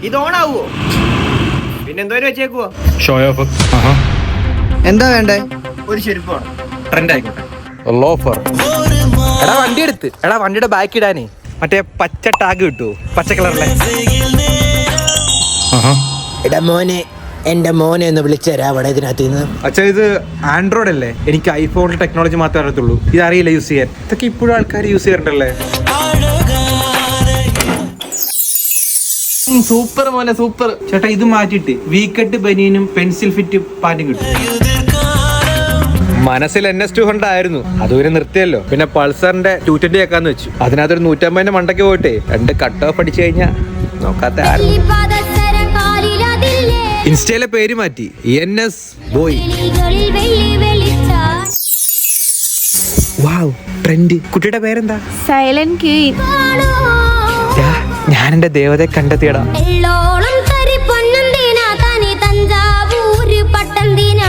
ഇതോണാവോ പിന്നെന്തോരം വെച്ചേക്കുവോ? Show of. എന്താ വേണ്ടേ? ഒരു ചെരുപ്പ് വേണം. ട്രെൻഡ് ആയിക്കോട്ടെ. ലോഫർ. എടാ വണ്ടി എടുത്ത്. എടാ വണ്ടിയുടെ ബാക്ക് ഇടാനേ മറ്റേ പച്ച ടാഗ് കിട്ടുമോ? പച്ച കളറിലെ. എടാ മോനെ, എന്റെ മോനെ ഒന്ന് വിളിച്ചേരാ അവിടെ ഇതിനകത്ത് നിന്ന്. അച്ഛാ ഇത് ആൻഡ്രോയിഡ് അല്ലേ? എനിക്ക് ഐഫോണിൽ ടെക്നോളജി മാത്രമേ അറിയത്തുള്ളൂ. ഇത് അറിയില്ല യൂസ് ചെയ്യാൻ. ഇതൊക്കെ ഇപ്പോഴും ആൾക്കാർ യൂസ് ചെയ്യാറുണ്ടല്ലേ? സൂപ്പർ മോനെ സൂപ്പർ. ചേട്ടാ ഇത് മാറ്റിട്ട് വീക്കട്ട് ബനിയനും പെൻസിൽ ഫിറ്റ് പാന്റും കിട്ടും. മനസ്സിൽ NS200 ആയിരുന്നു, അതുവരെ നിർത്തിയല്ലോ. പിന്നെ പൾസറിന്റെ 220 ആക്കാന്ന് വെച്ചു. അതിനകത്തൊരു 150 മണ്ടയ്ക്ക് പോയിട്ടേ 2 കട്ട് ഓഫ് അടിച്ചു കഴിഞ്ഞാ നോക്കാത്ത ആരും. ഇൻസ്റ്റയിലെ പേര് മാറ്റി NS ബോയ്. വാവ് ട്രെൻഡ്. കുട്ടിയുടെ പേരെന്താ? Silent Queen. ഞാൻ എന്റെ ദേവതയെ കണ്ടെത്തിയടാ. എള്ളോളം തരി പൊന്നും തേനാ തനി തഞ്ചാവൂര് പട്ടം തേന